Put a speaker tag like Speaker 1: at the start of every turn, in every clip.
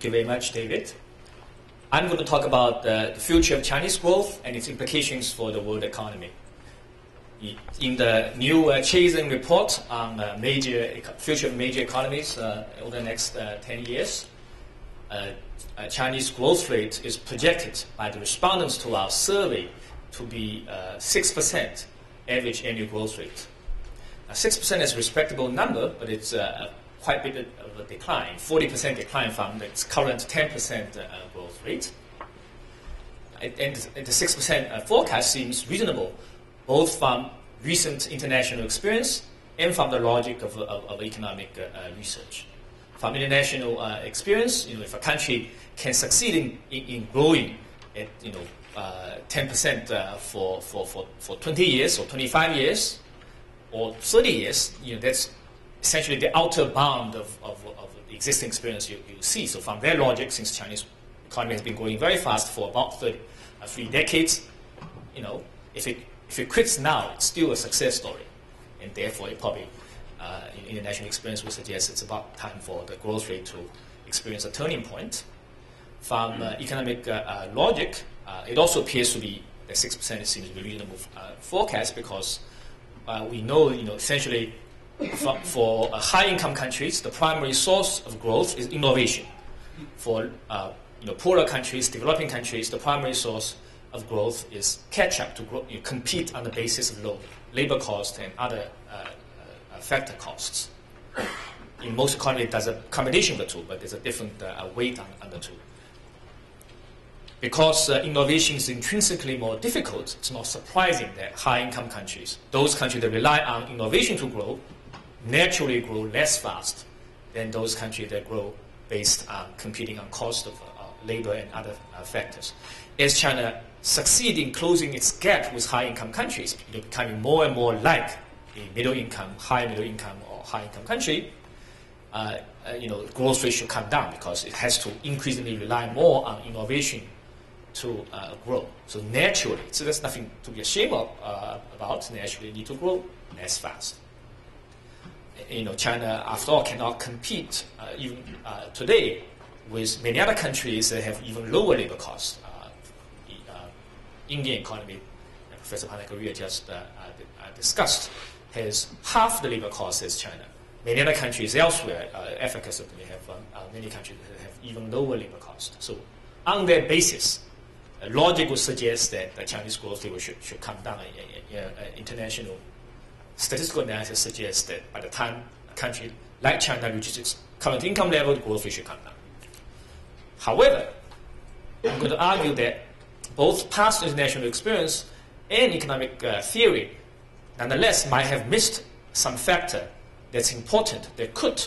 Speaker 1: Thank you very much, David. I'm going to talk about the future of Chinese growth and its implications for the world economy. In the new Chazen report on future of major economies over the next 10 years, Chinese growth rate is projected by the respondents to our survey to be 6% average annual growth rate. 6% is a respectable number, but it's quite a bit of a decline, 40% decline from its current 10% growth rate. And the 6% forecast seems reasonable, both from recent international experience and from the logic of economic research. From international experience, if a country can succeed in growing at 10% for 20 years or 25 years or 30 years, that's essentially the outer bound of the existing experience you see. So from their logic, since Chinese economy has been growing very fast for about 3 decades, if it quits now, it's still a success story. And therefore, it probably, in international experience, would suggest it's about time for the growth rate to experience a turning point. From economic logic, it also appears to be that 6% seems to be a reasonable forecast because we know, essentially, for high-income countries, the primary source of growth is innovation. For poorer countries, developing countries, the primary source of growth is catch-up to grow, compete on the basis of low labor cost and other factor costs. In most economies, there's a combination of the two, but there's a different weight on the two. Because innovation is intrinsically more difficult, it's not surprising that high-income countries, those countries that rely on innovation to grow, naturally grow less fast than those countries that grow based on competing on cost of labor and other factors. As China succeeds in closing its gap with high-income countries, becoming more and more like a middle-income, high middle-income, or high-income country, growth rate should come down because it has to increasingly rely more on innovation to grow. So naturally, so there's nothing to be ashamed of about. Naturally, need to grow less fast. China, after all, cannot compete even today with many other countries that have even lower labor costs. Indian economy, Professor Panakaria just discussed, has half the labor costs as China. Many other countries elsewhere, Africa certainly have many countries that have even lower labor costs. So on that basis, logic would suggest that the Chinese growth rate should come down. International statistical analysis suggests that by the time a country like China reaches its current income level, the growth rate should come down. However, I'm going to argue that both past international experience and economic theory nonetheless might have missed some factor that's important that could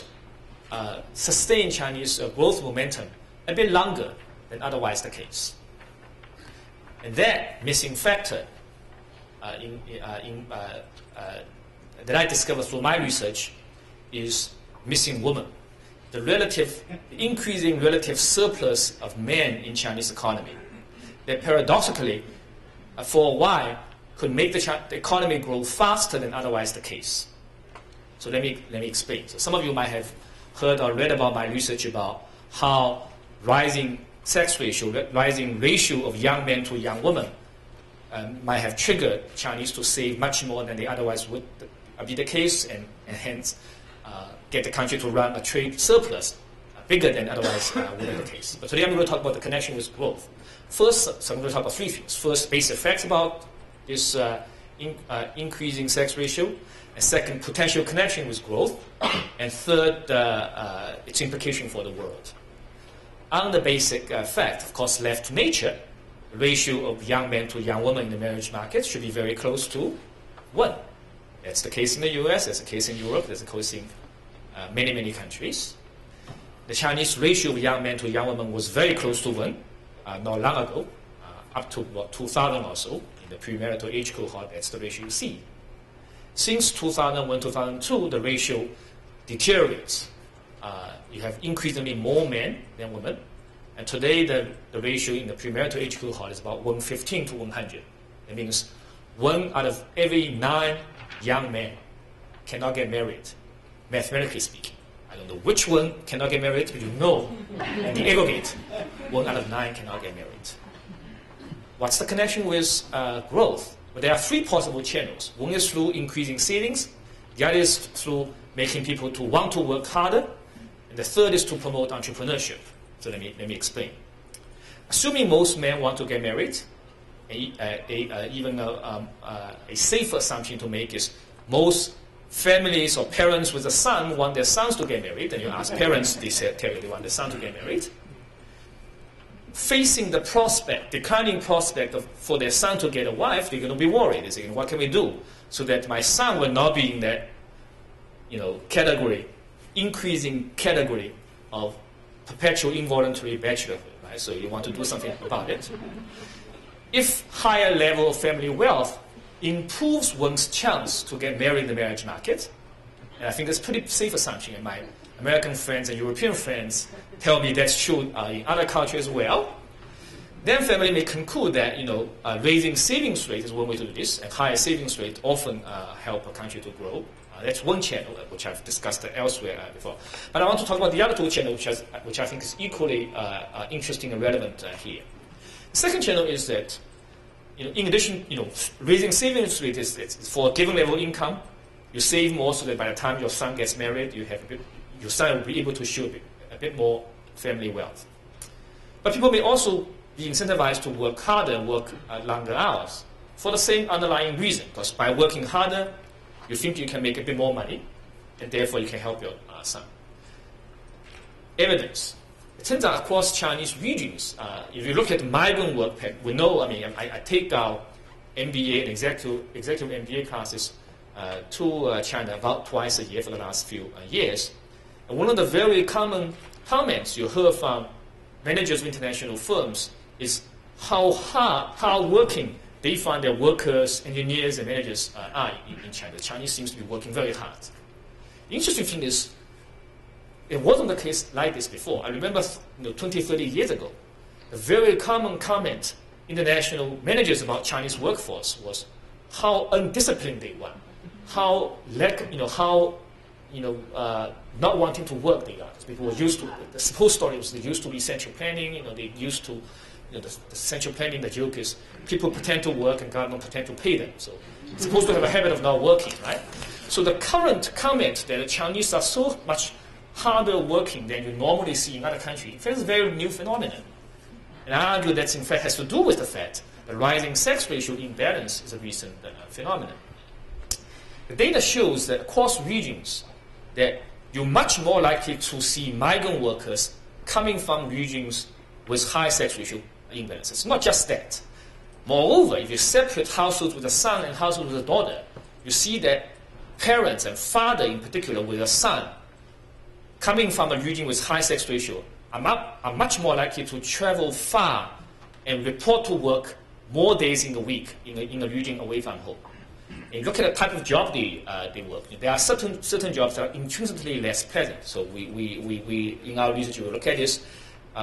Speaker 1: sustain Chinese growth momentum a bit longer than otherwise the case. And that missing factor that I discovered through my research is missing women. The increasing relative surplus of men in Chinese economy that paradoxically, for a while, could make the economy grow faster than otherwise the case. So let me explain. So some of you might have heard or read about my research about how rising sex ratio, rising ratio of young men to young women might have triggered Chinese to save much more than they otherwise would be the case, and hence get the country to run a trade surplus bigger than otherwise would be the case. But today I'm going to talk about the connection with growth. First, so I'm going to talk about three things. First, basic facts about this increasing sex ratio. And second, potential connection with growth. And third, its implication for the world. On the basic fact, of course, left to nature, the ratio of young men to young women in the marriage market should be very close to 1. That's the case in the US, that's the case in Europe, that's the case in many, many countries. The Chinese ratio of young men to young women was very close to 1 not long ago, up to 2000 or so. In the premarital age cohort, that's the ratio you see. Since 2001, 2002, the ratio deteriorates. You have increasingly more men than women. And today, the ratio in the premarital age cohort is about 115 to 100. That means 1 out of every 9 young men cannot get married, mathematically speaking. I don't know which one cannot get married, but you know, in the aggregate, 1 out of 9 cannot get married. What's the connection with growth? Well, there are 3 possible channels. One is through increasing savings. The other is through making people to want to work harder. And the third is to promote entrepreneurship. So let me explain. Assuming most men want to get married, even a safer assumption to make is most families or parents with a son want their sons to get married. And you ask parents, they tell you they want their son to get married. Facing the prospect, declining prospect for their son to get a wife, they're going to be worried. They're saying, what can we do so that my son will not be in that, category, increasing category of perpetual involuntary bachelorhood, right? So you want to do something about it. If higher level of family wealth improves one's chance to get married in the marriage market, and I think that's a pretty safe assumption, and my American friends and European friends tell me that's true in other cultures as well, then family may conclude that raising savings rate is one way to do this, and higher savings rate often help a country to grow. That's one channel, which I've discussed elsewhere before. But I want to talk about the other 2 channels, which I think is equally interesting and relevant here. The second channel is that, in addition, raising savings rate is for a given level of income. You save more so that by the time your son gets married, your son will be able to show a bit more family wealth. But people may also be incentivized to work harder, work longer hours for the same underlying reason. Because by working harder, you think you can make a bit more money, and therefore you can help your son. Evidence. It turns out across Chinese regions, if you look at migrant work, we know, I take our MBA and executive MBA classes to China about twice a year for the last few years. And one of the very common comments you heard from managers of international firms is how working they find their workers, engineers, and managers are in China. The Chinese seems to be working very hard. The interesting thing is, it wasn't the case like this before. I remember 20, 30 years ago, a very common comment international managers about Chinese workforce was how undisciplined they were, how not wanting to work they are. People were used to, the whole story was they used to be central planning, they used to, the central planning, the joke is people pretend to work and government pretend to pay them. So it's supposed to have a habit of not working, right? So the current comment that the Chinese are so much harder working than you normally see in other countries, in fact, it's a very new phenomenon. And I argue that in fact has to do with the fact that rising sex ratio imbalance is a recent phenomenon. The data shows that across regions that you're much more likely to see migrant workers coming from regions with high sex ratio imbalance. It's not just that. Moreover, if you separate households with a son and households with a daughter, you see that parents and father in particular with a son coming from a region with high sex ratio are much more likely to travel far and report to work more days in the week in a region away from home. And look at the type of job they work. There are certain jobs that are intrinsically less pleasant. So we in our research, we look at this.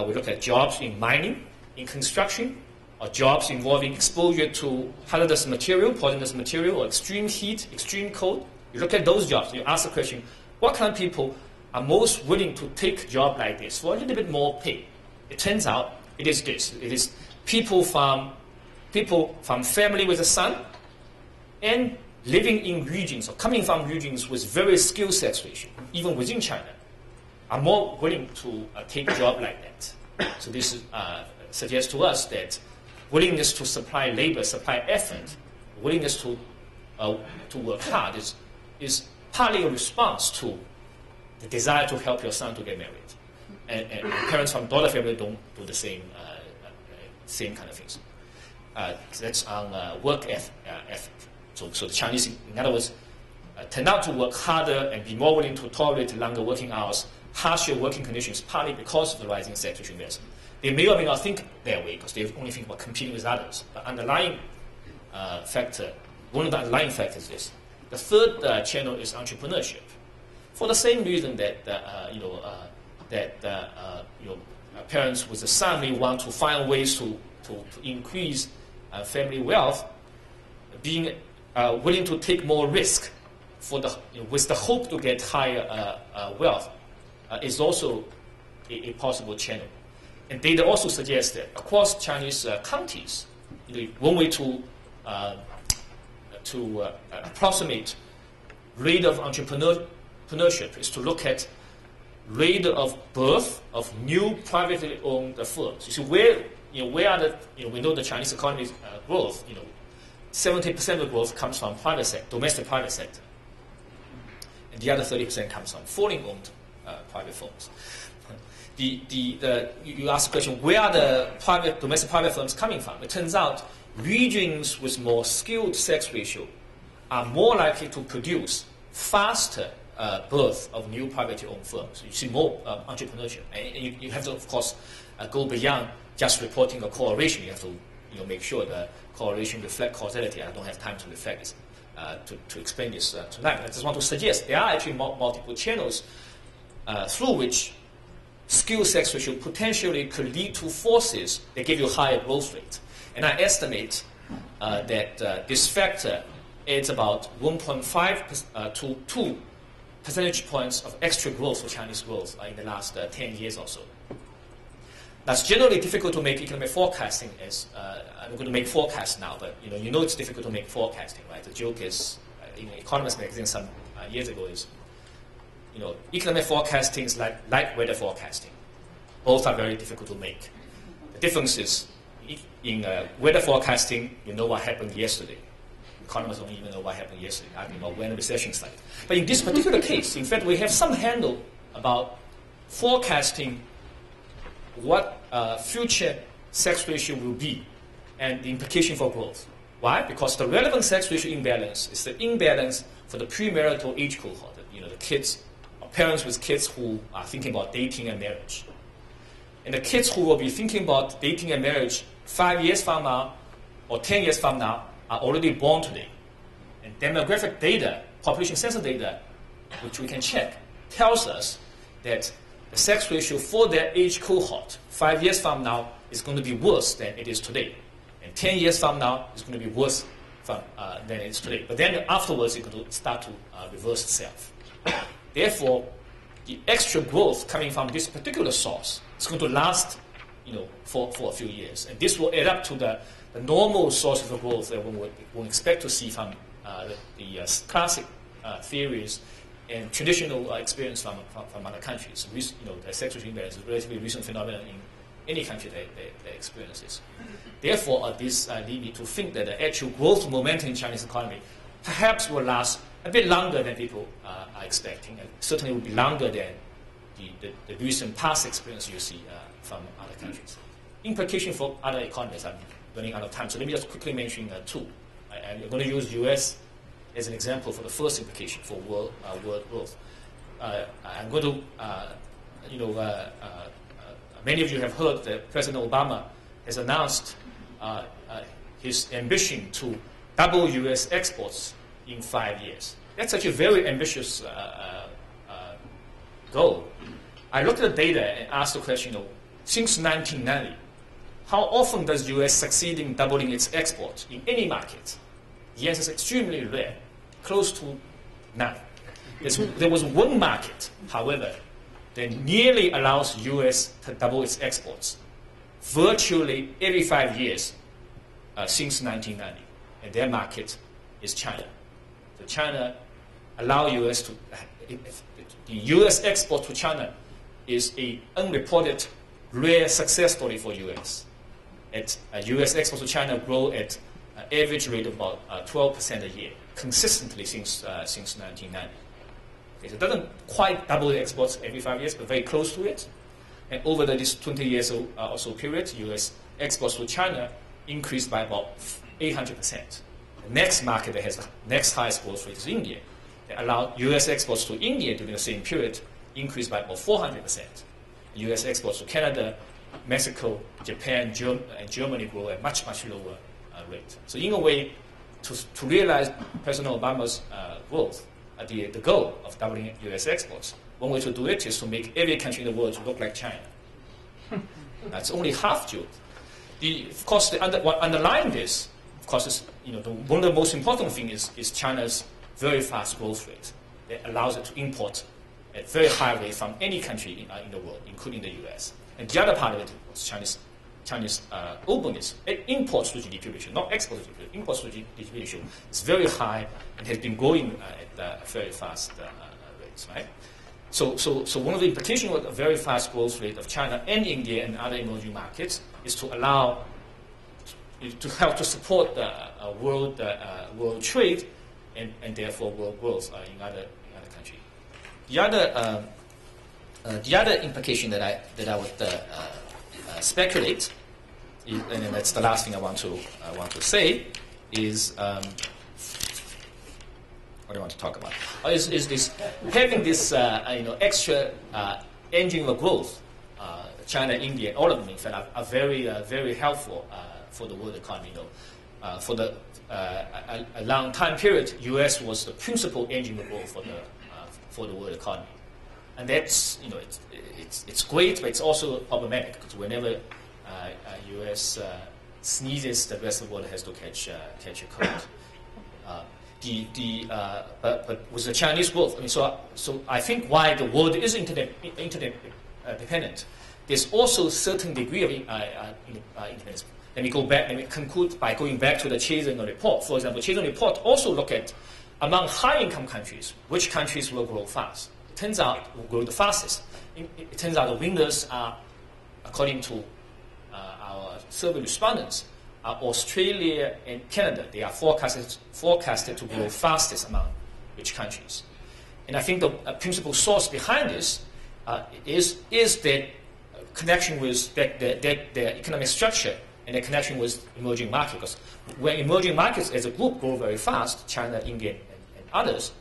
Speaker 1: We look at jobs in mining, in construction, or jobs involving exposure to hazardous material, poisonous material, or extreme heat, extreme cold. You look at those jobs, you ask the question, what kind of people are most willing to take a job like this for a little bit more pay? It turns out it is this. It is people from family with a son and living in regions or coming from regions with very skilled sex ratio, even within China, are more willing to take a job like that. So this suggests to us that willingness to supply labor, supply effort, willingness to work hard is partly a response to the desire to help your son to get married. And parents from daughter family don't do the same kind of things. That's on work ethic. So the Chinese, in other words, tend out to work harder and be more willing to tolerate longer working hours, harsher working conditions, partly because of the rising sex ratio investment. They may or may not think that way because they only think about competing with others. But underlying factor, one of the underlying factors is this. The third channel is entrepreneurship. For the same reason that parents with a son may want to find ways to increase family wealth, being willing to take more risk with the hope to get higher wealth is also a possible channel. And data also suggests that across Chinese counties, one way to approximate rate of entrepreneurship is to look at rate of birth of new privately owned firms. You see, where are the, we know the Chinese economy's growth, 70% of the growth comes from private sector, domestic private sector. And the other 30% comes from foreign-owned private firms. You ask the question, where are the domestic private firms coming from? It turns out regions with more skilled sex ratio are more likely to produce faster birth of new privately owned firms. You see more entrepreneurship. And you have to, of course, go beyond just reporting a correlation. You have to make sure the correlation reflects causality. I don't have time to reflect this, to explain this tonight. I just want to suggest there are actually multiple channels through which skill sex ratio potentially could lead to forces that give you higher growth rate. And I estimate that this factor adds about 1.5 to 2 percentage points of extra growth for Chinese growth in the last 10 years or so. That's generally difficult to make economic forecasting as, I'm going to make forecasts now, but it's difficult to make forecasting, right? The joke is, Economist magazine some years ago is, economic forecasting is like weather forecasting. Both are very difficult to make. The difference is, in weather forecasting, you know what happened yesterday. Economists don't even know what happened yesterday, arguing about when the recession started. But in this particular case, in fact, we have some handle about forecasting what future sex ratio will be and the implication for growth. Why? Because the relevant sex ratio imbalance is the imbalance for the premarital age cohort, the kids, or parents with kids who are thinking about dating and marriage. And the kids who will be thinking about dating and marriage 5 years from now or 10 years from now are already born today. And demographic data, population census data, which we can check, tells us that the sex ratio for that age cohort 5 years from now is going to be worse than it is today. And 10 years from now, it's going to be worse than it is today. But then afterwards, it's going to start to reverse itself. Therefore, the extra growth coming from this particular source is going to last for a few years. And this will add up to the normal sources of growth that one would expect to see from the classic theories and traditional experience from other countries. The sex ratio imbalance is a relatively recent phenomenon in any country that experiences. Therefore, this leads me to think that the actual growth momentum in Chinese economy perhaps will last a bit longer than people are expecting, and certainly will be longer than the recent past experience you see from other countries. Implication for other economies, I'm running out of time, so let me just quickly mention two. I'm going to use US as an example for the first implication for world growth. I'm going to, many of you have heard that President Obama has announced his ambition to double US exports in 5 years. That's actually a very ambitious goal. I looked at the data and asked the question, since 1990, how often does US succeed in doubling its export in any market? The answer is extremely rare, close to none. There was one market, however, that nearly allows US to double its exports virtually every 5 years since 1990. And their market is China. So China allows US to, the US export to China is an unreported rare success story for US. US exports to China grow at an average rate of about 12% a year, consistently since 1990. Okay, so it doesn't quite double the exports every 5 years, but very close to it. And over this 20 years or so period, US exports to China increased by about 800%. The next market that has the next highest growth rate is India. That allowed US exports to India during the same period increased by about 400%. US exports to Canada, Mexico, Japan, and Germany grow at much, much lower rate. So in a way, to realize President Obama's growth, the goal of doubling US exports, one way to do it is to make every country in the world look like China. That's only half true. Of course, what underlying this, of course, is, one of the most important things is China's very fast growth rate that allows it to import at very high rate from any country in the world, including the U.S. And the other part of it was Chinese openness. Imports to GDP ratio, not exports to GDP, imports to GDP ratio is very high and has been growing at very fast rates, right? So one of the implications of a very fast growth rate of China and India and other emerging markets is to allow, to help to support the world trade and therefore world growth in other countries. The other implication that I would speculate, and that's the last thing I want to say, is what do I want to talk about? Is this having this extra engine of growth? China, India, all of them, in fact, are very helpful for the world economy. For a long time period, U.S. was the principal engine of growth for the world economy, and that's it's great, but it's also problematic because whenever U.S. sneezes, the rest of the world has to catch a cold. But with the Chinese growth, I mean, so I think why the world is internet dependent, there's also a certain degree of independence. Let me conclude by going back to the Chazen report. For example, Chazen report also look at among high-income countries, which countries will grow fast. It turns out will grow the fastest. It turns out the winners are, according to our survey respondents, are Australia and Canada. They are forecasted to grow fastest among rich countries. And I think the principal source behind this is that connection with their economic structure and the connection with emerging markets. Because when emerging markets as a group grow very fast, China, India, and others,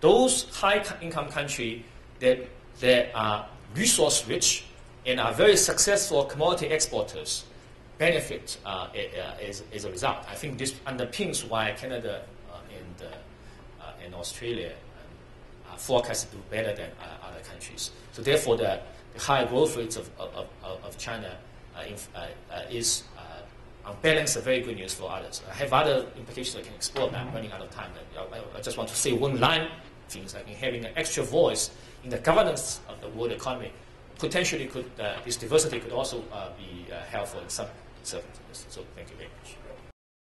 Speaker 1: those high-income countries that are resource-rich and are very successful commodity exporters benefit as a result. I think this underpins why Canada and Australia are forecasted to do better than other countries. So therefore, the high growth rates of China is on balance a very good news for others. I have other implications I can explore, but I'm running out of time. I just want to say one line things like having an extra voice in the governance of the world economy potentially this diversity could also be helpful in some circumstances. So thank you very much.